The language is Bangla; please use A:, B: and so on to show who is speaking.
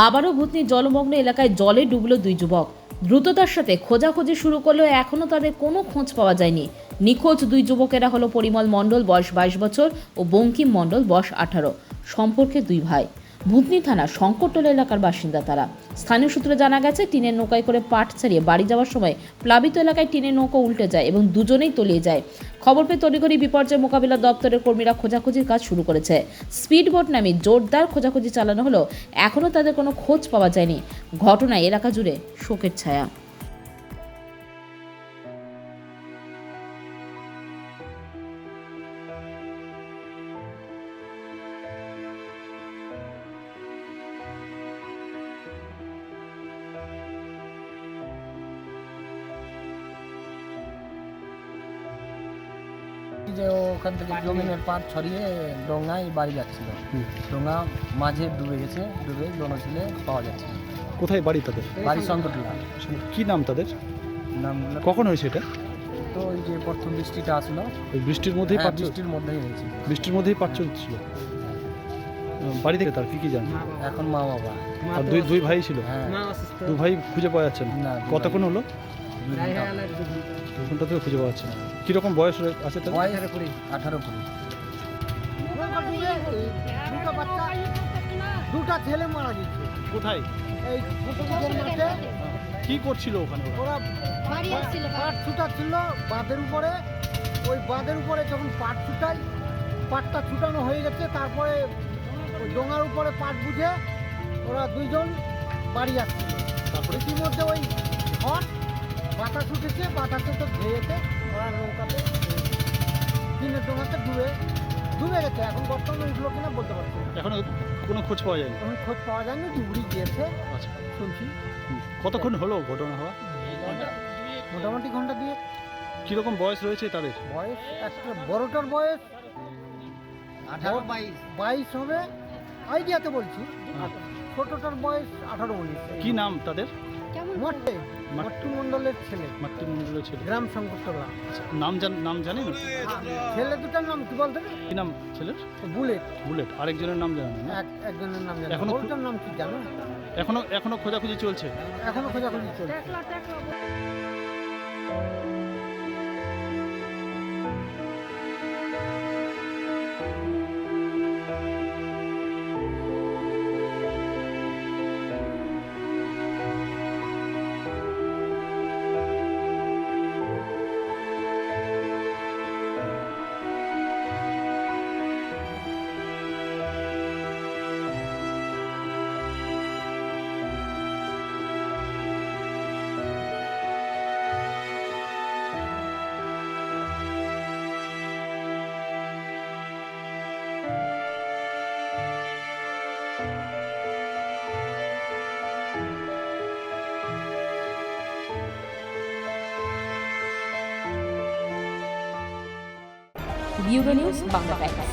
A: আবারও ভূতনির জলমগ্ন এলাকায় জলে ডুবলো দুই যুবক। দ্রুততার সাথে খোঁজাখুঁজি শুরু করলেও এখনও তাদের কোনো খোঁজ পাওয়া যায়নি। নিখোঁজ দুই যুবকেরা হলো পরিমল মণ্ডল, বয়স 22 বছর, ও বঙ্কিম মণ্ডল, বয়স 18। সম্পর্কে দুই ভাই। ভূতনি থানার শঙ্করটোলা এলাকার বাসিন্দা তারা। স্থানীয় সূত্রে জানা গেছে, টিনের নৌকায় করে পাট ছাড়িয়ে বাড়ি যাওয়ার সময় প্লাবিত এলাকায় টিনের নৌকা উল্টে যায় এবং দুজনেই তলিয়ে যায়। খবর পেয়ে তড়িঘড়ি বিপর্যয় মোকাবিলা দপ্তরের কর্মীরা খোঁজাখুঁজির কাজ শুরু করেছে। স্পিডবোট নামে জোরদার খোঁজাখুঁজি চালানো হলেও এখনও তাদের কোনো খোঁজ পাওয়া যায়নি। ঘটনায় এলাকা জুড়ে শোকের ছায়া।
B: যে ওখান থেকে জমিনের পাট ছড়িয়ে ডোঙায় বাড়ি যাচ্ছিল। ডোঙা মাঝে ডুবে গেছে, ডুবে জনশীলে পাওয়া যাচ্ছে।
C: কোথায় বাড়ি তাদের?
B: বাড়ি শঙ্করটোলা।
C: কি নাম তাদের?
B: নামগুলো
C: কখন হয়েছে এটা?
B: তো ওই যে প্রথম বৃষ্টিটা আসলো,
C: ওই বৃষ্টির মধ্যেই
B: হ্যাঁ,
C: পাট
B: বৃষ্টির মধ্যেই হয়েছে।
C: বৃষ্টির মধ্যেই পাট চলছিল। বাড়ি থেকে তার কি জানেন?
B: এখন মা বাবা,
C: আর দুই ভাই ছিল?
B: হ্যাঁ,
C: দু ভাই খুঁজে পাওয়া যাচ্ছে না।
B: না,
C: কতক্ষণ হলো? 2 ঘন্টা থেকে খুঁজে পাওয়া যাচ্ছে না। কিরকম বয়স আছে তার?
B: বয়স 18-20।
D: দুটা ছেলে মারা গেছে।
C: কোথায়?
D: এই ছোটদের মাঠে
C: কি করছিল ওখানে ওরা?
D: ওরা পাট ছুটাচ্ছিল বাঁধের উপরে। ওই বাঁধের উপরে যখন পাট ছুটাই, পাটটা ছুটানো হয়ে গেছে, তারপরে ওই ডোঙার উপরে পাট বুঝে ওরা দুইজন বাড়ি আসছিল। তারপরে ইতিমধ্যে ওই ঝড় বাতাস উঠেছে, বাতাসে তো ধেয়েছে, ওরা নৌকাতে দিনের ডোঙাতে ডুবে গেছে। এখন বর্তমানে উঠলো কিনা বলতে পারছি না।
C: এখনো কোনো খোঁজ পাওয়া যায়নি।
D: এখন খোঁজ পাওয়া যায়নি, ডুবুরি গিয়েছে
C: আচ্ছা,
D: শুনছি।
C: কতক্ষণ হলো ঘটনা হওয়া?
D: মোটামুটি ঘন্টা দিয়ে।
C: কিরকম বয়স রয়েছে তাদের?
D: বয়স একটা বড়টার বয়স 18-22 হবে আইডিয়াতে বলছি, আর ছোটটার বয়স 18-19।
C: কি নাম তাদের?
D: মট্টু মণ্ডলের ছেলে,
C: মাতৃ মন্ডলের ছেলে।
D: গ্রাম শঙ্করটোলা।
C: নাম জানেন?
D: ছেলে দুটার নাম কি বলতে?
C: কি নাম ছেলের?
D: বুলেট।
C: বুলেট। আরেকজনের নাম জানেন না?
D: একজনের নাম জানি,
C: এখনো
D: ওটার নাম কি জানো?
C: এখনো খোঁজাখুঁজি চলছে।
D: এখনো খোঁজাখুঁজি চলছে।
A: Bureau news, Bangla Times.